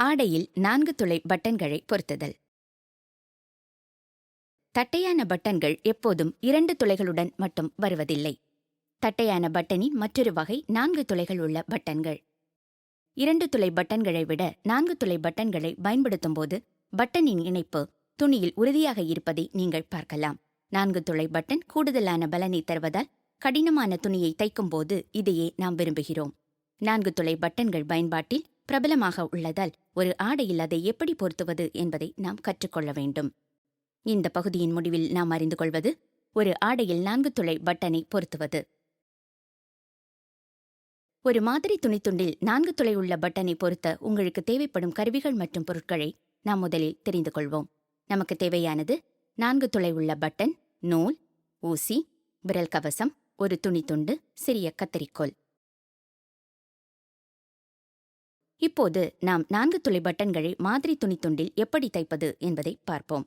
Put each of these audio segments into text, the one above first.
ஆடையில் 4 துளை பட்டன்களை பொருத்துதல். தட்டையான பட்டன்கள் எப்போதும் 2 துளைகளுடன் மட்டும் வருவதில்லை. தட்டையான பட்டனின் மற்றொரு வகை 4 துளைகள் உள்ள பட்டன்கள். 2 துளை பட்டன்களை விட 4 துளை பட்டன்களை பயன்படுத்தும்போது பட்டனின் இணைப்பு துணியில் உறுதியாக இருப்பதை நீங்கள் பார்க்கலாம். 4 துளை பட்டன் கூடுதலான பலனை தருவதால் கடினமான துணியை தைக்கும்போது இதையே நாம் விரும்புகிறோம். 4 துளை பட்டன்கள் பயன்பாட்டில் பிரபலமாக உள்ளதால் ஒரு ஆடையில் அதை எப்படி பொருத்துவது என்பதை நாம் கற்றுக்கொள்ள வேண்டும். இந்த பகுதியின் முடிவில் நாம் அறிந்து கொள்வது ஒரு ஆடையில் 4 துளை பட்டனை பொருத்துவது. ஒரு மாதிரி துணித்துண்டில் 4 துளை உள்ள பட்டனை பொருத்த உங்களுக்கு தேவைப்படும் கருவிகள் மற்றும் பொருட்களை நாம் முதலில் தெரிந்து கொள்வோம். நமக்கு தேவையானது 4 துளை உள்ள பட்டன், நூல், ஊசி, விரல் கவசம், ஒரு துணித்துண்டு, சிறிய கத்தரிக்கோல். இப்போது நாம் 4 துளை பட்டன்களை மாதிரி துணித்துண்டில் எப்படி தைப்பது என்பதை பார்ப்போம்.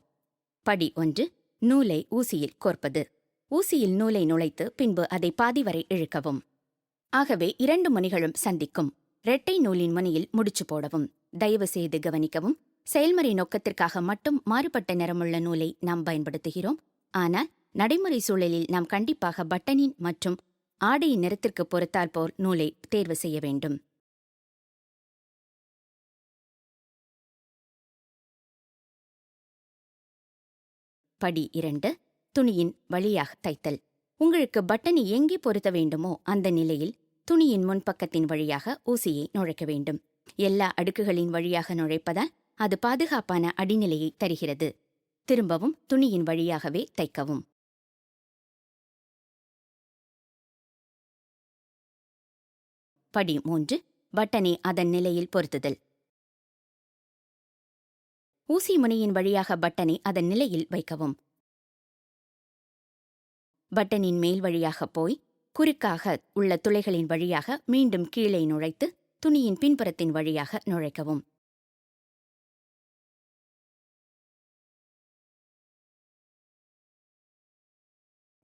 படி 1. நூலை ஊசியில் கோர்ப்பது. ஊசியில் நூலை நுழைத்து பின்பு அதை பாதி வரை இழுக்கவும். ஆகவே 2 முனைகளும் சந்திக்கும். இரட்டை நூலின் முனையில் முடிச்சு போடவும். தயவு செய்து கவனிக்கவும், செயல்முறை நோக்கத்திற்காக மட்டும் மாறுபட்ட நிறமுள்ள நூலை நாம் பயன்படுத்துகிறோம். ஆனால் நடைமுறை சூழலில் நாம் கண்டிப்பாக பட்டனின் மற்றும் ஆடையின் நிறத்திற்கு பொறுத்தாற்போல் நூலை தேர்வு செய்ய வேண்டும். படி 2. துணியின் வழியாக தைத்தல். உங்களுக்கு பட்டனை எங்கே பொருத்த வேண்டுமோ அந்த நிலையில் துணியின் முன்பக்கத்தின் வழியாக ஊசியை நுழைக்க வேண்டும். எல்லா அடுக்குகளின் வழியாக நுழைப்பதால் அது பாதுகாப்பான அடிநிலையை தருகிறது. திரும்பவும் துணியின் வழியாகவே தைக்கவும். படி 3. பட்டனை அதன் நிலையில் பொருத்துதல். ஊசி முனையின் வழியாக பட்டனை அதன் நிலையில் வைக்கவும். பட்டனின் மேல் வழியாக போய் குறுக்காக உள்ள துளைகளின் வழியாக மீண்டும் கீழே நுழைத்து துணியின் பின்புறத்தின் வழியாக நுழைக்கவும்.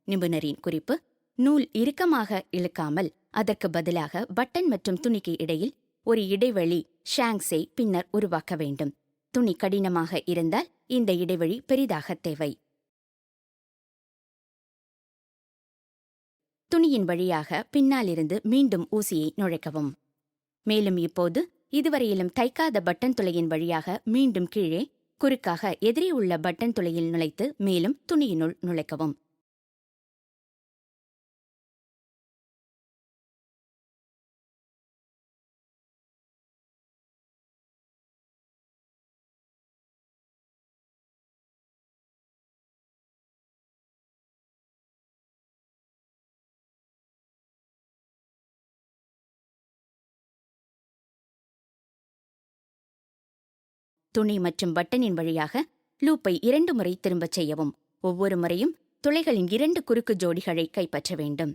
நிபுணரின் குறிப்பு: நூல் இறுக்கமாக இழுக்காமல் அதற்கு பதிலாக பட்டன் மற்றும் துணிக்கு இடையில் ஒரு இடைவெளி ஷாங்ஸை பின்னர் உருவாக்க வேண்டும். துணி கடினமாக இருந்தால் இந்த இடைவெளி பெரிதாக தேவை. துணியின் வழியாக பின்னாலிருந்து மீண்டும் ஊசியை நுழைக்கவும். மேலும் இப்போது இதுவரையிலும் தைக்காத பட்டன் துளையின் வழியாக மீண்டும் கீழே குறுக்காக எதிரே உள்ள பட்டன் துளையில் நுழைத்து மேலும் துணியினுள் நுழைக்கவும். துணி மற்றும் பட்டனின் வழியாக லூப்பை 2 முறை திரும்பச் செய்யவும். ஒவ்வொரு முறையும் துளைகளின் 2 குறுக்கு ஜோடிகளை கைப்பற்ற வேண்டும்.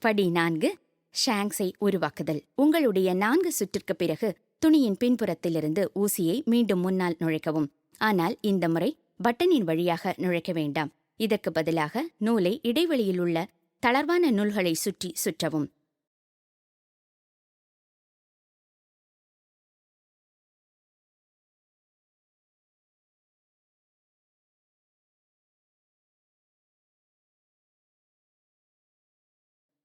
படி 4. ஷாங்ஸை உருவாக்குதல். உங்களுடைய 4 சுற்றுக்கு பிறகு துணியின் பின்புறத்திலிருந்து ஊசியை மீண்டும் முன்னால் நுழைக்கவும். ஆனால் இந்த முறை பட்டனின் வழியாக நுழைக்க வேண்டாம். இதற்கு பதிலாக நூலை இடைவெளியில் உள்ள தளர்வான நூல்களை சுற்றி சுற்றவும்.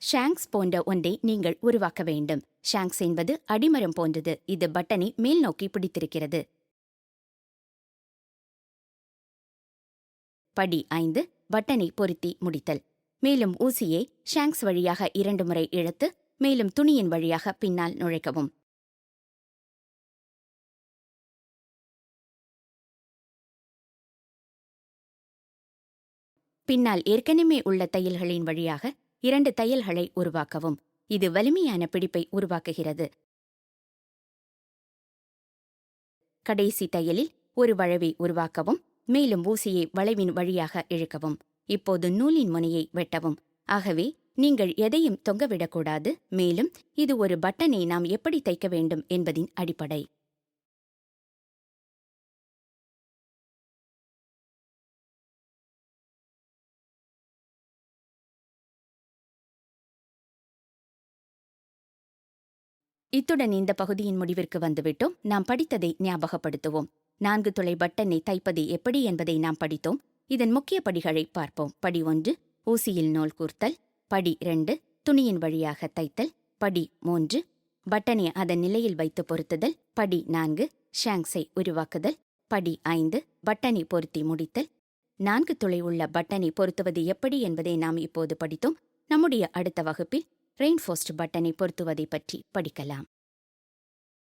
ஷாங்ஸ் போன்ற ஒன்றை நீங்கள் உருவாக்க வேண்டும். ஷாங்ஸ் என்பது அடிமரம் போன்றது. இது பட்டனை மேல் நோக்கி பிடித்திருக்கிறது. படி 5. பட்டனை பொருத்தி முடித்தல். மேலும் ஊசியை ஷாங்ஸ் வழியாக 2 முறை இழுத்து மேலும் துணியின் வழியாக பின்னால் நுழைக்கவும். பின்னால் ஏற்கனவே உள்ள தையல்களின் வழியாக 2 தையல்களை உருவாக்கவும். இது வலிமையான பிடிப்பை உருவாக்குகிறது. கடைசி தையலில் ஒரு வளைவை உருவாக்கவும். மேலும் ஊசியை வளைவின் வழியாக இழுக்கவும். இப்போது நூலின் முனையை வெட்டவும். ஆகவே நீங்கள் எதையும் தொங்கவிடக்கூடாது. மேலும் இது ஒரு பட்டனை நாம் எப்படி தைக்க வேண்டும் என்பதின் அடிப்படை. இத்துடன் இந்த பகுதியின் முடிவிற்கு வந்துவிட்டோம். நாம் படித்ததை ஞாபகப்படுத்துவோம். 4 துளை பட்டனை தைப்பது எப்படி என்பதை நாம் படித்தோம். இதன் முக்கிய படிகளை பார்ப்போம். படி 1 ஊசியில் நூல் கூர்த்தல். படி 2 துணியின் வழியாக தைத்தல். படி 3 பட்டனை அதன் நிலையில் வைத்து பொருத்துதல். படி 4 ஷாங்ஸை உருவாக்குதல். படி 5 பட்டனை பொருத்தி முடித்தல். 4 துளை உள்ள பட்டனை பொருத்துவது எப்படி என்பதை நாம் இப்போது படித்தோம். நம்முடைய அடுத்த வகுப்பில் ரெயின்ஃபோர்ஸ்ட் பட்டனை பொருத்துவதை பற்றி படிக்கலாம்.